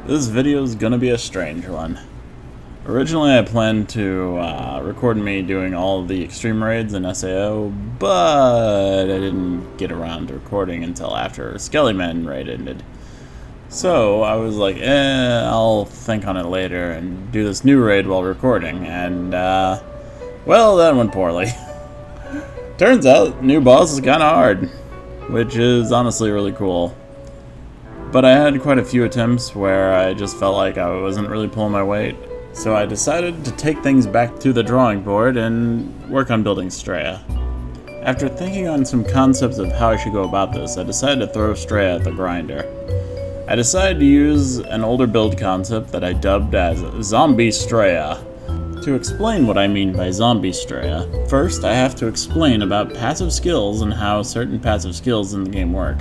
This video is gonna be a strange one. Originally I planned to record me doing all of the extreme raids in SAO, but I didn't get around to recording until after Skellyman raid ended. So I was like, I'll think on it later and do this new raid while recording, and well, that went poorly. Turns out, new boss is kinda hard, which is honestly really cool. But I had quite a few attempts where I just felt like I wasn't really pulling my weight. So I decided to take things back to the drawing board and work on building Strea. After thinking on some concepts of how I should go about this, I decided to throw Strea at the grinder. I decided to use an older build concept that I dubbed as ZOMBIE STREA. To explain what I mean by ZOMBIE STREA, first I have to explain about passive skills and how certain passive skills in the game work,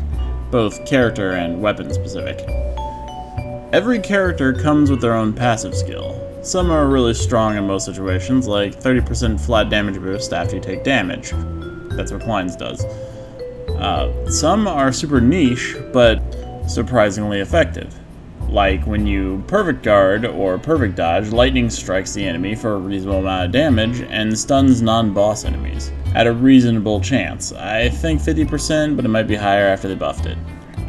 both character and weapon specific. Every character comes with their own passive skill. Some are really strong in most situations, like 30% flat damage boost after you take damage. That's what Klein's does. Some are super niche, but surprisingly effective. Like when you perfect guard or perfect dodge, lightning strikes the enemy for a reasonable amount of damage and stuns non-boss enemies at a reasonable chance. I think 50%, but it might be higher after they buffed it.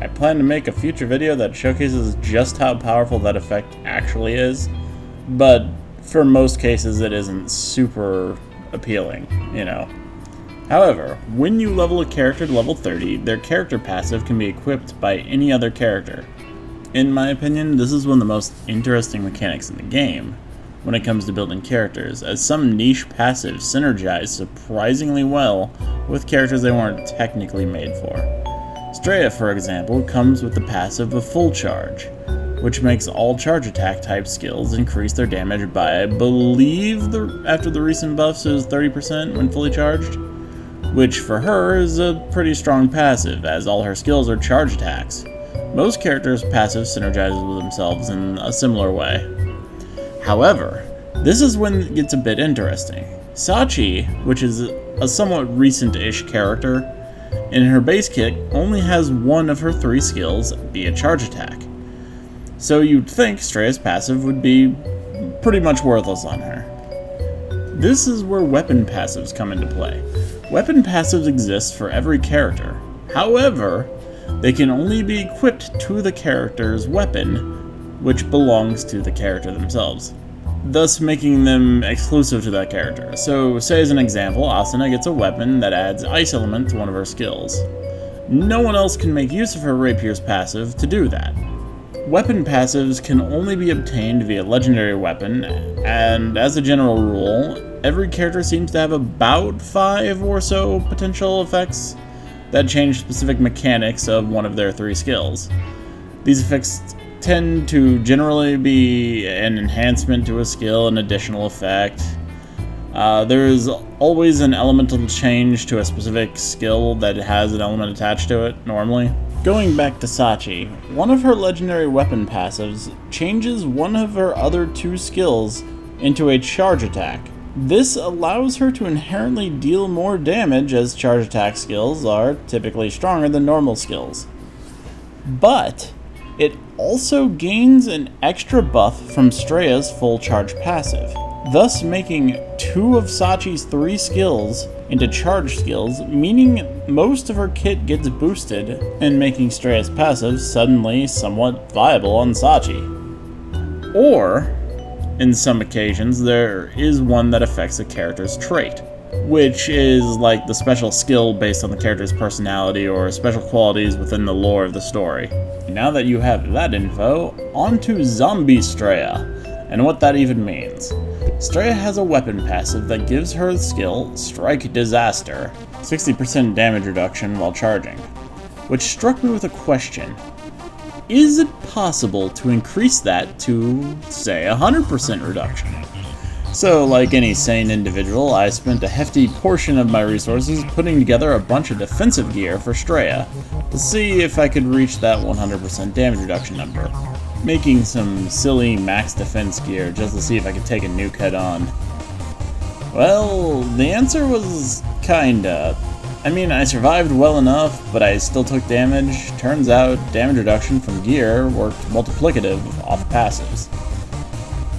I plan to make a future video that showcases just how powerful that effect actually is, but for most cases it isn't super appealing, you know. However, when you level a character to level 30, their character passive can be equipped by any other character. In my opinion, this is one of the most interesting mechanics in the game when it comes to building characters, as some niche passives synergize surprisingly well with characters they weren't technically made for. Strea, for example, comes with the passive of full charge, which makes all charge attack type skills increase their damage by, I believe, after the recent buffs is 30% when fully charged, which for her is a pretty strong passive, as all her skills are charge attacks. Most characters' passive synergizes with themselves in a similar way. However, this is when it gets a bit interesting. Sachi, which is a somewhat recent-ish character, in her base kit only has one of her 3 skills be a charge attack. So you'd think Strea's passive would be pretty much worthless on her. This is where weapon passives come into play. Weapon passives exist for every character. However, they can only be equipped to the character's weapon, which belongs to the character themselves, thus making them exclusive to that character. So, say as an example, Asuna gets a weapon that adds Ice Element to one of her skills. No one else can make use of her Rapier's passive to do that. Weapon passives can only be obtained via legendary weapon, and as a general rule, every character seems to have about 5 or so potential effects that change specific mechanics of one of their 3 skills. These effects tend to generally be an enhancement to a skill, an additional effect. There is always an elemental change to a specific skill that has an element attached to it, normally. Going back to Sachi, one of her legendary weapon passives changes one of her other 2 skills into a charge attack. This allows her to inherently deal more damage, as charge attack skills are typically stronger than normal skills. But it also gains an extra buff from Strea's full charge passive, thus making 2 of Sachi's 3 skills into charge skills, meaning most of her kit gets boosted and making Strea's passive suddenly somewhat viable on Sachi. Or, in some occasions, there is one that affects a character's trait, which is like the special skill based on the character's personality or special qualities within the lore of the story. Now that you have that info, on to ZOMBIE STREA, and what that even means. Strea has a weapon passive that gives her the skill Strike Disaster, 60% damage reduction while charging, which struck me with a question. Is it possible to increase that to, say, 100% reduction? So, like any sane individual, I spent a hefty portion of my resources putting together a bunch of defensive gear for Strea, to see if I could reach that 100% damage reduction number, making some silly max defense gear just to see if I could take a nuke head on. Well, the answer was kinda. I mean, I survived well enough, but I still took damage. Turns out, damage reduction from gear worked multiplicative off passives.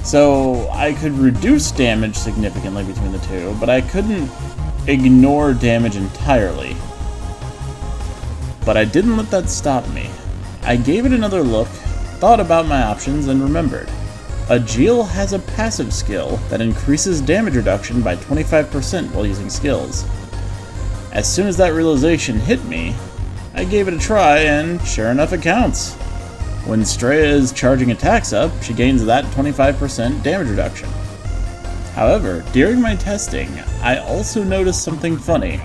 So, I could reduce damage significantly between the two, but I couldn't ignore damage entirely. But I didn't let that stop me. I gave it another look, thought about my options, and remembered. Agil has a passive skill that increases damage reduction by 25% while using skills. As soon as that realization hit me, I gave it a try, and sure enough it counts. When Strea is charging attacks up, she gains that 25% damage reduction. However, during my testing, I also noticed something funny.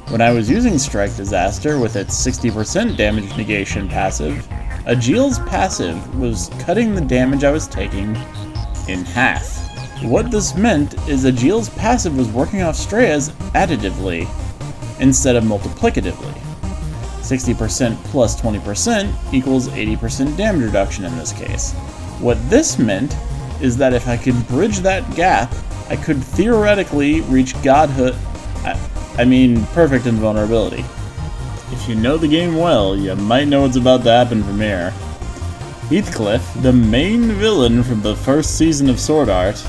When I was using Strike Disaster with its 60% damage negation passive, Agil's passive was cutting the damage I was taking in half. What this meant is Agil's passive was working off Strea's additively, instead of multiplicatively. 60% plus 20% equals 80% damage reduction in this case. What this meant is that if I could bridge that gap, I could theoretically reach godhood, perfect invulnerability. If you know the game well, you might know what's about to happen from here. Heathcliff, the main villain from the first season of Sword Art,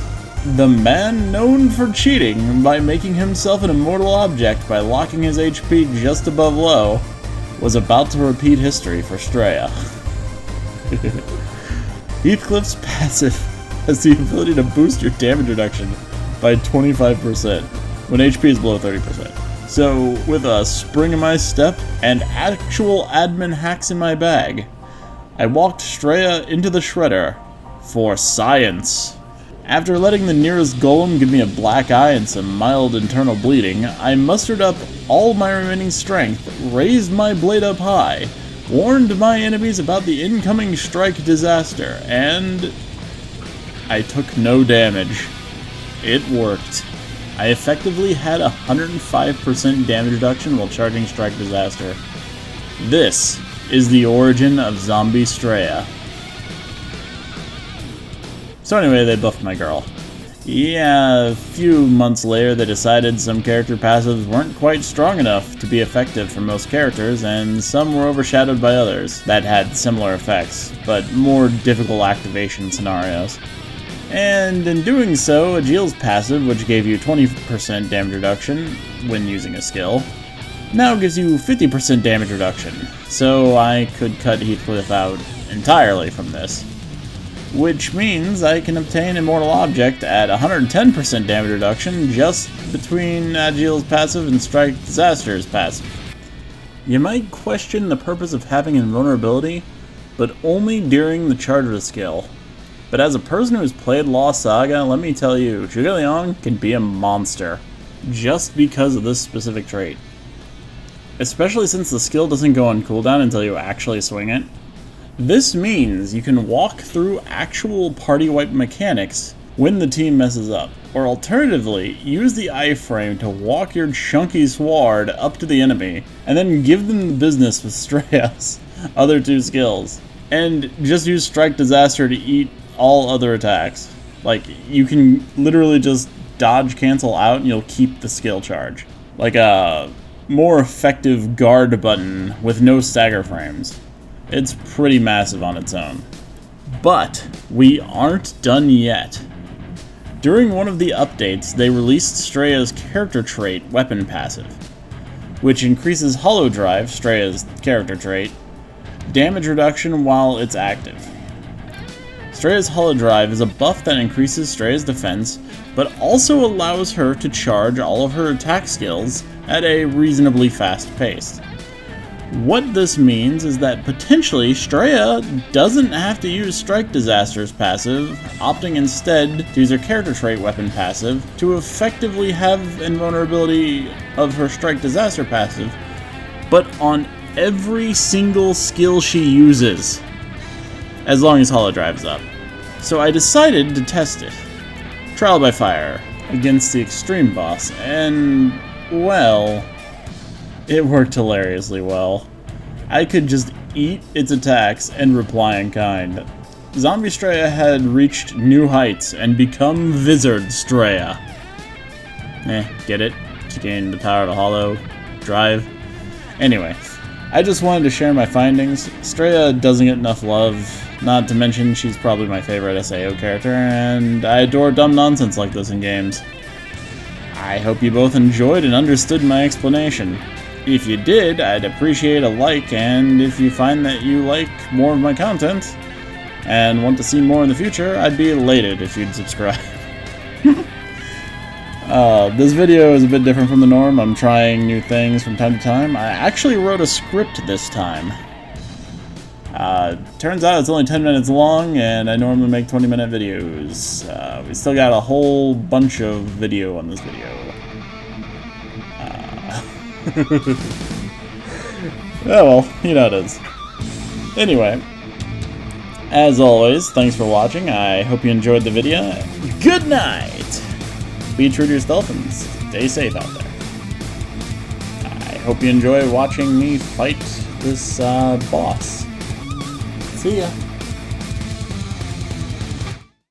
the man known for cheating by making himself an immortal object by locking his HP just above low, was about to repeat history for Strea. Heathcliff's passive has the ability to boost your damage reduction by 25% when HP is below 30%. So, with a spring in my step and actual admin hacks in my bag, I walked Strea into the shredder for science. After letting the nearest golem give me a black eye and some mild internal bleeding, I mustered up all my remaining strength, raised my blade up high, warned my enemies about the incoming strike disaster, and I took no damage. It worked. I effectively had 105% damage reduction while charging Strike Disaster. This is the origin of Zombie Strea. So anyway, they buffed my girl. Yeah, a few months later they decided some character passives weren't quite strong enough to be effective for most characters, and some were overshadowed by others that had similar effects, but more difficult activation scenarios. And in doing so, Agil's passive, which gave you 20% damage reduction when using a skill, now gives you 50% damage reduction, so I could cut Heathcliff out entirely from this. Which means I can obtain Immortal Object at 110% damage reduction just between Agil's passive and Strike Disaster's passive. You might question the purpose of having invulnerability, but only during the charge of the skill. But as a person who's played Lost Saga, let me tell you, Zhuge Liang can be a monster, just because of this specific trait. Especially since the skill doesn't go on cooldown until you actually swing it. This means you can walk through actual party wipe mechanics when the team messes up, or alternatively, use the iframe to walk your chunky sword up to the enemy, and then give them the business with Strea's other two skills. And just use Strike Disaster to eat all other attacks. Like, you can literally just dodge cancel out and you'll keep the skill charge. Like a more effective guard button with no stagger frames. It's pretty massive on its own. But we aren't done yet. During one of the updates, they released Strea's character trait, Weapon Passive, which increases Hollow Drive, Strea's character trait, damage reduction while it's active. Strea's Hollow Drive is a buff that increases Strea's defense, but also allows her to charge all of her attack skills at a reasonably fast pace. What this means is that potentially Strea doesn't have to use Strike Disaster's passive, opting instead to use her character trait Weapon Passive to effectively have invulnerability of her Strike Disaster passive, but on every single skill she uses, as long as Hollow Drive is up. So I decided to test it. Trial by fire against the extreme boss, and, well, it worked hilariously well. I could just eat its attacks and reply in kind. Zombie Strea had reached new heights and become Vizard Strea. Get it? She gained the power of the Hollow. drive. Anyway, I just wanted to share my findings. Strea doesn't get enough love, not to mention she's probably my favorite SAO character, and I adore dumb nonsense like this in games. I hope you both enjoyed and understood my explanation. If you did, I'd appreciate a like, and if you find that you like more of my content and want to see more in the future, I'd be elated if you'd subscribe. This video is a bit different from the norm. I'm trying new things from time to time. I actually wrote a script this time. Turns out it's only 10 minutes long, and I normally make 20-minute videos. We still got a whole bunch of video on this video. Oh well, you know how it is. Anyway, as always, thanks for watching. I hope you enjoyed the video. Good night! Be true to yourself and stay safe out there. I hope you enjoy watching me fight this boss. See ya.